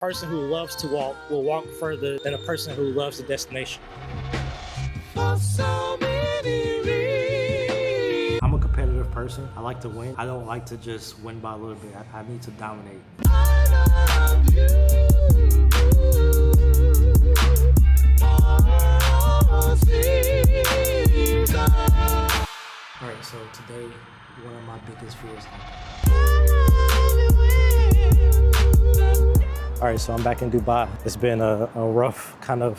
person who loves to walk will walk further than a person who loves the destination. I'm a competitive person. I like to win. I don't like to just win by a little bit. I need to dominate. All right, so today, one of my biggest fears. All right, so I'm back in Dubai. It's been a rough kind of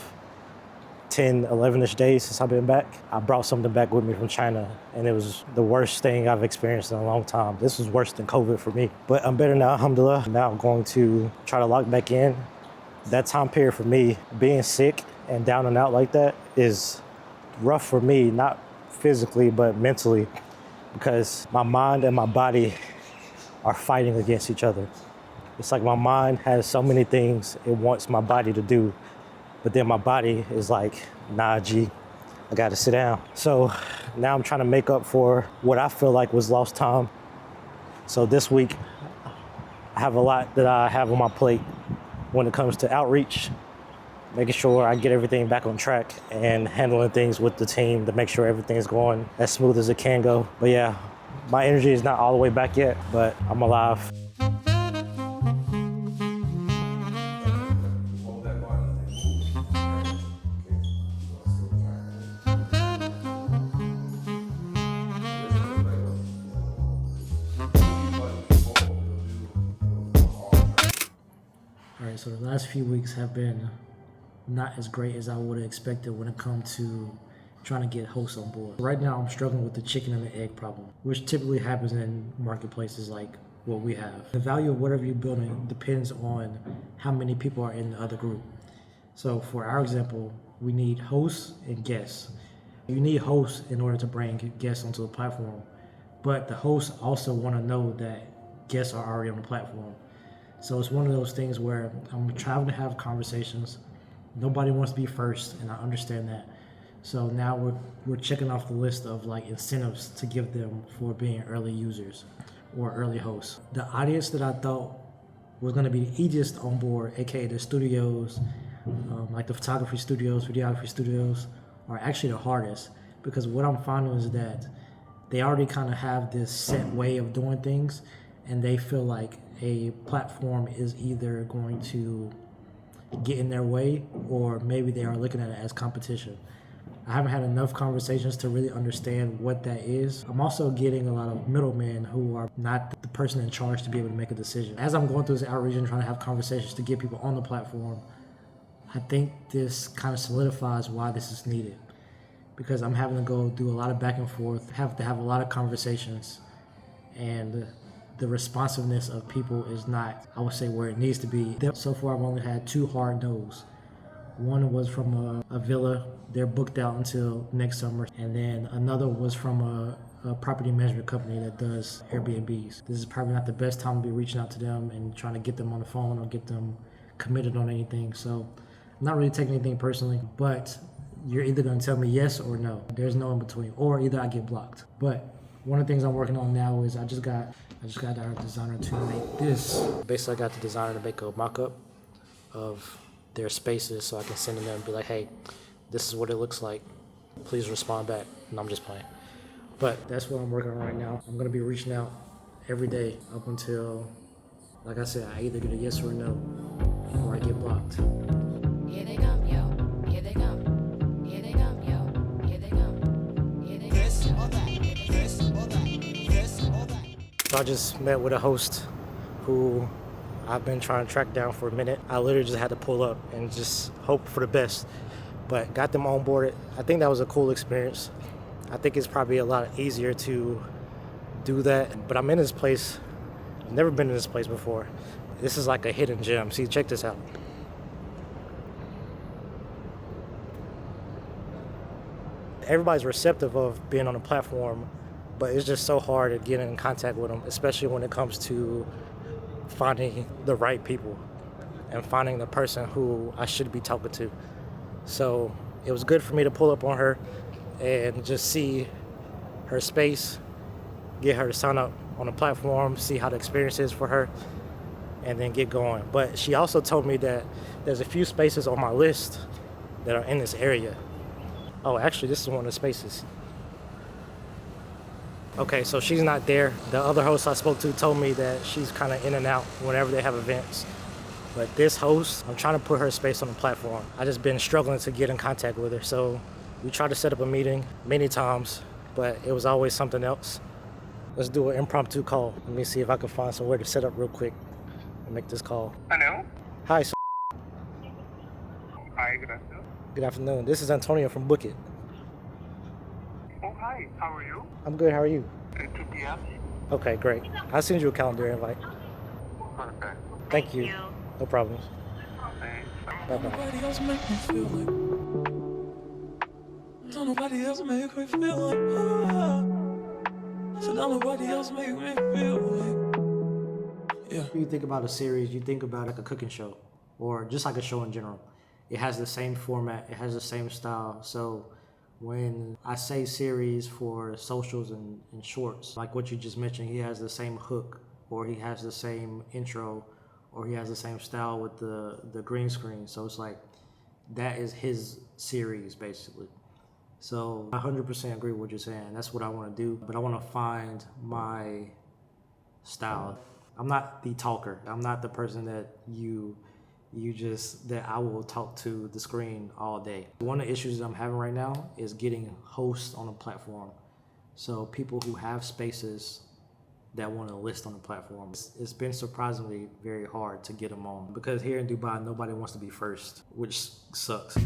10, 11-ish days since I've been back. I brought something back with me from China, and it was the worst thing I've experienced in a long time. This was worse than COVID for me, but I'm better now, alhamdulillah. Now I'm going to try to lock back in. That time period for me, being sick and down and out like that is rough for me, not physically, but mentally, because my mind and my body are fighting against each other. It's like my mind has so many things it wants my body to do, but then my body is like, nah, G, I gotta sit down. So now I'm trying to make up for what I feel like was lost time. So this week, I have a lot that I have on my plate when it comes to outreach, making sure I get everything back on track and handling things with the team to make sure everything is going as smooth as it can go. But yeah, my energy is not all the way back yet, but I'm alive. All right, so the last few weeks have been not as great as I would have expected when it comes to trying to get hosts on board. Right now, I'm struggling with the chicken and the egg problem, which typically happens in marketplaces like what we have. The value of whatever you're building depends on how many people are in the other group. So for our example, we need hosts and guests. You need hosts in order to bring guests onto the platform, but the hosts also want to know that guests are already on the platform. So it's one of those things where I'm trying to have conversations. Nobody wants to be first, and I understand that. So now we're checking off the list of like incentives to give them for being early users or early hosts. The audience that I thought was going to be the easiest on board, aka the studios, like the photography studios, videography studios, are actually the hardest, because what I'm finding is that they already kind of have this set way of doing things, and they feel like a platform is either going to get in their way, or maybe they are looking at it as competition. I haven't had enough conversations to really understand what that is. I'm also getting a lot of middlemen who are not the person in charge to be able to make a decision. As I'm going through this outreach and trying to have conversations to get people on the platform, I think this kind of solidifies why this is needed, because I'm having to go do a lot of back and forth, have to have a lot of conversations, and the responsiveness of people is not, I would say, where it needs to be. So far, I've only had 2 hard no's. One was from a villa. They're booked out until next summer. And then another was from a property management company that does Airbnbs. This is probably not the best time to be reaching out to them and trying to get them on the phone or get them committed on anything. So I'm not really taking anything personally, but you're either going to tell me yes or no. There's no in between, or either I get blocked. But one of the things I'm working on now is I just got our designer to make this. Basically, I got the designer to make a mock-up of their spaces so I can send them and be like, hey, this is what it looks like. Please respond back. And I'm just playing. But that's what I'm working on right now. I'm going to be reaching out every day up until, like I said, I either get a yes or a no, or I get blocked. Here they come, yo. Here they come. Here they come, yo. Here they come. Here they come. This or that. This or that. This or that. So I just met with a host who I've been trying to track down for a minute. I literally just had to pull up and just hope for the best, but got them on board. I think that was a cool experience. I think it's probably a lot easier to do that, but I'm in this place. I've never been in this place before. This is like a hidden gem. See, check this out. Everybody's receptive of being on the platform, but it's just so hard to get in contact with them, especially when it comes to finding the right people and finding the person who I should be talking to. So it was good for me to pull up on her and just see her space, get her to sign up on the platform, see how the experience is for her. and then get going. But she also told me that there's a few spaces on my list that are in this area. Oh, actually, this is one of the spaces. Okay, so she's not there. The other host I spoke to told me that she's kind of in and out whenever they have events. But this host, I'm trying to put her space on the platform. I just been struggling to get in contact with her. So we tried to set up a meeting many times, but it was always something else. Let's do an impromptu call. Let me see if I can find somewhere to set up real quick and make this call. Hello? Hi, Hi, good afternoon. good afternoon. This is Antonio from Book It. Oh, hi, how are you? I'm good, how are you? 2 p.m. Okay, great. I'll send you a calendar invite. Perfect. Thank you. No problems. Thanks. Bye-bye. Nobody else make me feel like. Don't nobody else make me feel like. So don't nobody else make me feel like. Yeah. When you think about a series, you think about like a cooking show or just like a show in general. It has the same format, it has the same style. So when I say series for socials and shorts, like what you just mentioned, he has the same hook or he has the same intro or he has the same style with the green screen. So it's like that is his series basically. So I 100% agree with what you're saying. That's what I want to do, but I want to find my style. I'm not the talker. I'm not the person that that I will talk to the screen all day. One of the issues that I'm having right now is getting hosts on a platform. So people who have spaces that want to list on the platform. It's been surprisingly very hard to get them on because here in Dubai, nobody wants to be first, which sucks.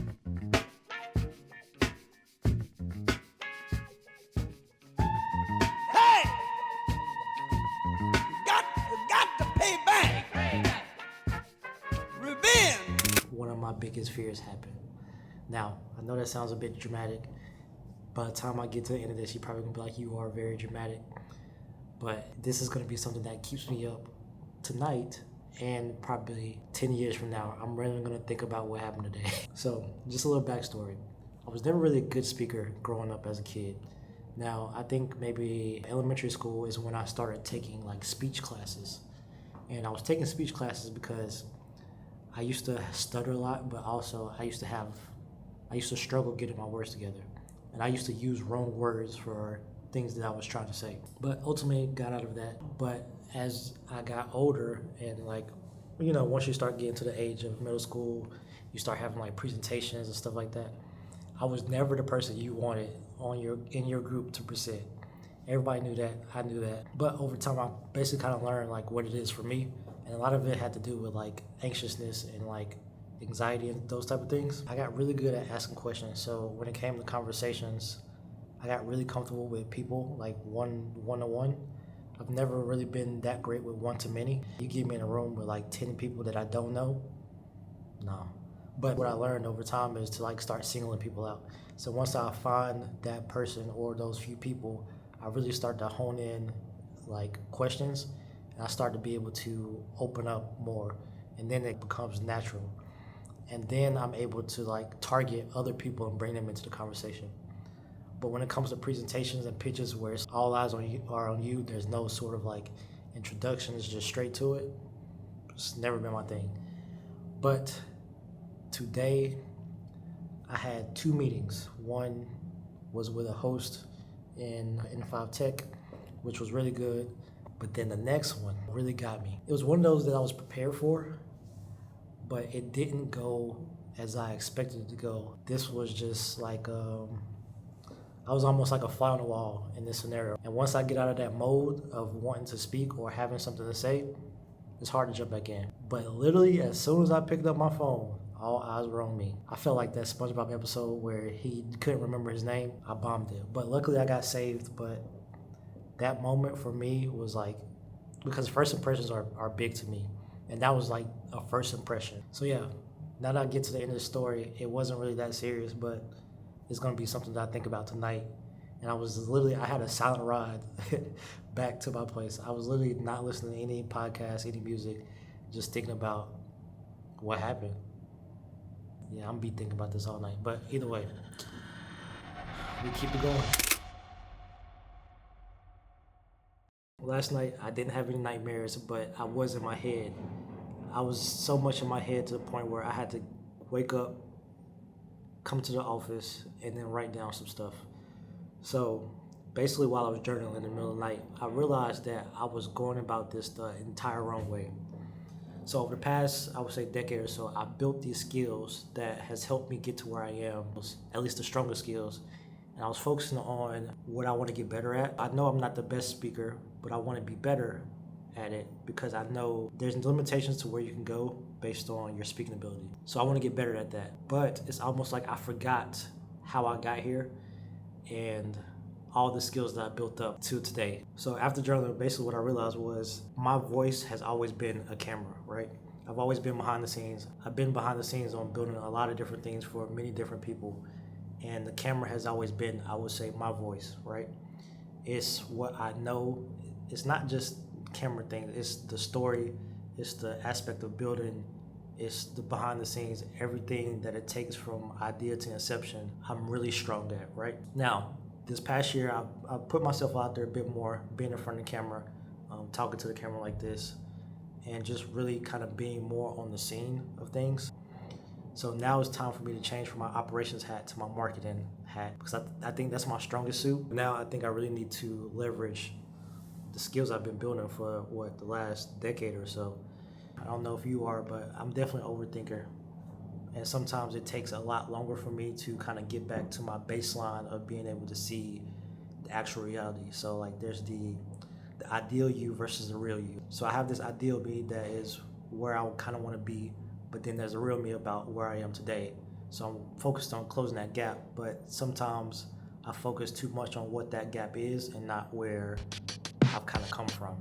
One of my biggest fears happened. Now, I know that sounds a bit dramatic. By the time I get to the end of this, you're probably gonna be like, you are very dramatic. But this is gonna be something that keeps me up tonight and probably 10 years from now. I'm really gonna think about what happened today. So, just a little backstory. I was never really a good speaker growing up as a kid. Now, I think maybe elementary school is when I started taking like speech classes. And I was taking speech classes because I used to stutter a lot, but also I used to struggle getting my words together. And I used to use wrong words for things that I was trying to say. But ultimately got out of that. But as I got older and like, you know, once you start getting to the age of middle school, you start having like presentations and stuff like that. I was never the person you wanted in your group to present. Everybody knew that, I knew that. But over time I basically kind of learned like what it is for me. And a lot of it had to do with like anxiousness and like anxiety and those type of things. I got really good at asking questions. So when it came to conversations, I got really comfortable with people, like one-on-one. I've never really been that great with one-to-many. You get me in a room with like 10 people that I don't know, no. But what I learned over time is to like start singling people out. So once I find that person or those few people, I really start to hone in like questions. And I start to be able to open up more, and then it becomes natural. And then I'm able to like target other people and bring them into the conversation. But when it comes to presentations and pitches where it's all eyes are on you, there's no sort of like introduction, it's just straight to it. It's never been my thing. But today I had 2 meetings. One was with a host in N5 Tech, which was really good. But then the next one really got me. It was one of those that I was prepared for, but it didn't go as I expected it to go. This was just like, I was almost like a fly on the wall in this scenario. And once I get out of that mode of wanting to speak or having something to say, it's hard to jump back in. But literally, as soon as I picked up my phone, all eyes were on me. I felt like that SpongeBob episode where he couldn't remember his name. I bombed it. But luckily I got saved, but that moment for me was like, because first impressions are big to me. And that was like a first impression. So yeah, now that I get to the end of the story, it wasn't really that serious, but it's gonna be something that I think about tonight. And I had a silent ride back to my place. I was literally not listening to any podcasts, any music, just thinking about what happened. Yeah, I'm gonna be thinking about this all night. But either way, we keep it going. Last night, I didn't have any nightmares, but I was in my head. I was so much in my head to the point where I had to wake up, come to the office, and then write down some stuff. So basically while I was journaling in the middle of the night, I realized that I was going about this the entire wrong way. So over the past, I would say, decade or so, I built these skills that has helped me get to where I am, at least the stronger skills. And I was focusing on what I want to get better at. I know I'm not the best speaker, but I want to be better at it because I know there's limitations to where you can go based on your speaking ability. So I want to get better at that. But it's almost like I forgot how I got here and all the skills that I built up to today. So after journaling, basically what I realized was my voice has always been a camera, right? I've always been behind the scenes. I've been behind the scenes on building a lot of different things for many different people. And the camera has always been, I would say, my voice, right? It's what I know. It's not just camera thing. It's the story. It's the aspect of building. It's the behind the scenes, everything that it takes from idea to inception. I'm really strong at, right? Now, this past year, I put myself out there a bit more, being in front of the camera, talking to the camera like this, and just really kind of being more on the scene of things. So now it's time for me to change from my operations hat to my marketing hat because I think that's my strongest suit. Now I think I really need to leverage the skills I've been building for the last decade or so. I don't know if you are, but I'm definitely an overthinker. And sometimes it takes a lot longer for me to kind of get back to my baseline of being able to see the actual reality. So like there's the ideal you versus the real you. So I have this ideal me that is where I kind of want to be, but then there's a real me about where I am today. So I'm focused on closing that gap, but sometimes I focus too much on what that gap is and not where I've kind of come from.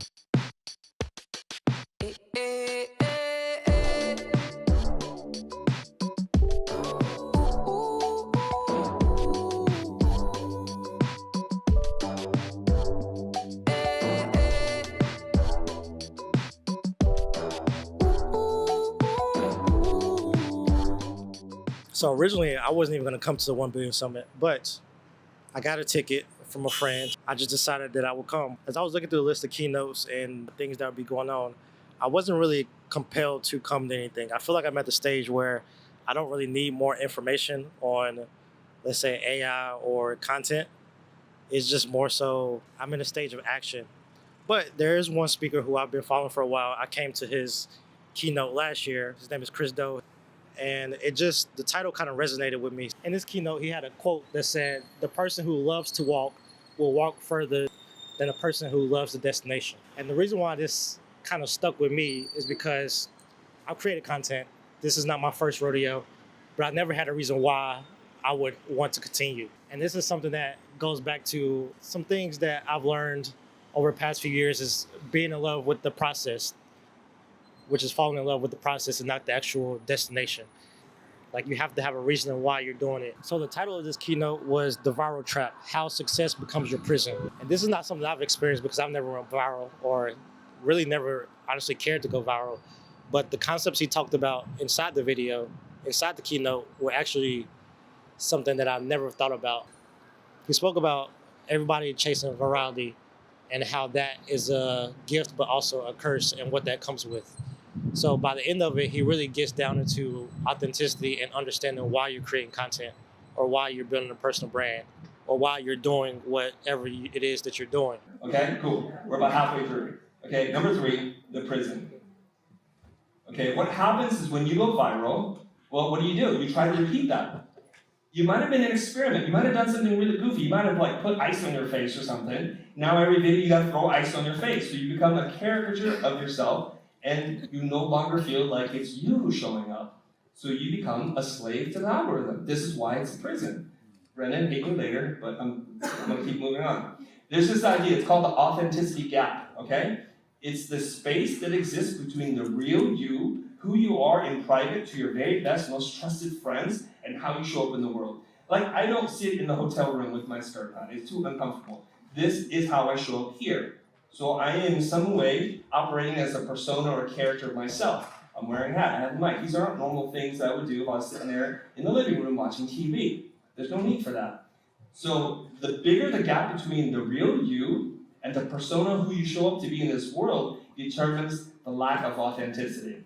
So originally, I wasn't even going to come to the 1 Billion Summit, but I got a ticket from a friend. I just decided that I would come. As I was looking through the list of keynotes and things that would be going on, I wasn't really compelled to come to anything. I feel like I'm at the stage where I don't really need more information on, let's say, AI or content. It's just more so I'm in a stage of action. But there is one speaker who I've been following for a while. I came to his keynote last year. His name is Chris Do. And the title kind of resonated with me. In this keynote, he had a quote that said, "The person who loves to walk will walk further than a person who loves the destination." And the reason why this kind of stuck with me is because I've created content. This is not my first rodeo, but I never had a reason why I would want to continue. And this is something that goes back to some things that I've learned over the past few years is being in love with the process, which is falling in love with the process and not the actual destination. Like you have to have a reason why you're doing it. So the title of this keynote was The Viral Trap, How Success Becomes Your Prison. And this is not something I've experienced because I've never went viral or really never honestly cared to go viral. But the concepts he talked about inside the video, inside the keynote, were actually something that I've never thought about. He spoke about everybody chasing virality and how that is a gift but also a curse and what that comes with. So by the end of it, he really gets down into authenticity and understanding why you're creating content or why you're building a personal brand or why you're doing whatever it is that you're doing. Okay, cool. We're about halfway through. Okay, number 3, the prison. Okay, what happens is when you go viral, well, what do? You try to repeat that. You might have been an experiment. You might have done something really goofy. You might have put ice on your face or something. Now every video you gotta throw ice on your face. So you become a caricature of yourself and you no longer feel like it's you who's showing up. So you become a slave to the algorithm. This is why it's a prison. Brendan, hate me later, but I'm gonna keep moving on. There's this idea, it's called the authenticity gap, okay? It's the space that exists between the real you, who you are in private to your very best, most trusted friends, and how you show up in the world. Like, I don't sit in the hotel room with my skirt on. It's too uncomfortable. This is how I show up here. So I am in some way operating as a persona or a character of myself. I'm wearing a hat, I have a mic. These aren't normal things I would do if I was sitting there in the living room watching TV. There's no need for that. So the bigger the gap between the real you and the persona who you show up to be in this world determines the lack of authenticity.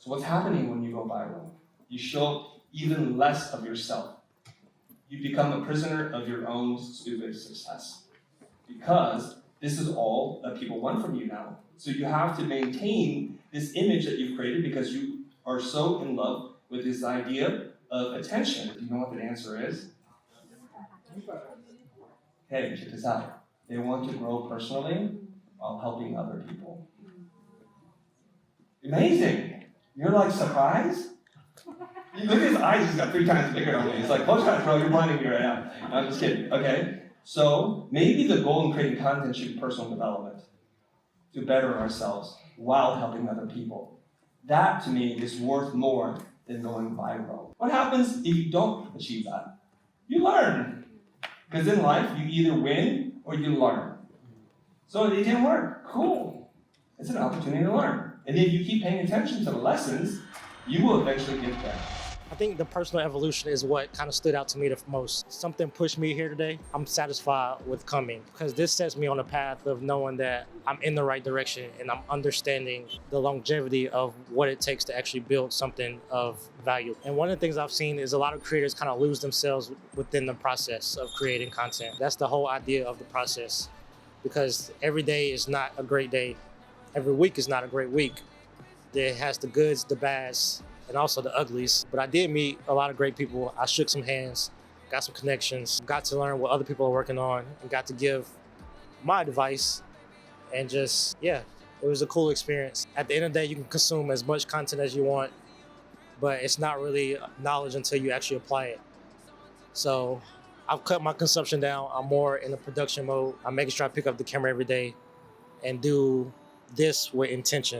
So what's happening when you go viral? You show even less of yourself. You become a prisoner of your own stupid success. Because this is all that people want from you now. So you have to maintain this image that you've created because you are so in love with this idea of attention. Do you know what the answer is? Hey, check this out. They want to grow personally while helping other people. Amazing! You're like surprised? You look at his eyes, he's got 3 times bigger on me. It's like, bullshit, bro, you're blinding me right now. No, I'm just kidding, okay? So maybe the goal in creating content should be personal development, to better ourselves while helping other people. That, to me, is worth more than going viral. What happens if you don't achieve that? You learn. Because in life, you either win or you learn. So it didn't work. Cool. It's an opportunity to learn. And if you keep paying attention to the lessons, you will eventually get there. I think the personal evolution is what kind of stood out to me the most. Something pushed me here today. I'm satisfied with coming because this sets me on a path of knowing that I'm in the right direction and I'm understanding the longevity of what it takes to actually build something of value. And one of the things I've seen is a lot of creators kind of lose themselves within the process of creating content. That's the whole idea of the process, because every day is not a great day. Every week is not a great week. It has the goods, the bads, and also the uglies. But I did meet a lot of great people. I shook some hands, got some connections, got to learn what other people are working on, and got to give my advice. And just, yeah, it was a cool experience. At the end of the day, you can consume as much content as you want, but it's not really knowledge until you actually apply it. So I've cut my consumption down. I'm more in the production mode. I'm making sure I pick up the camera every day and do this with intention.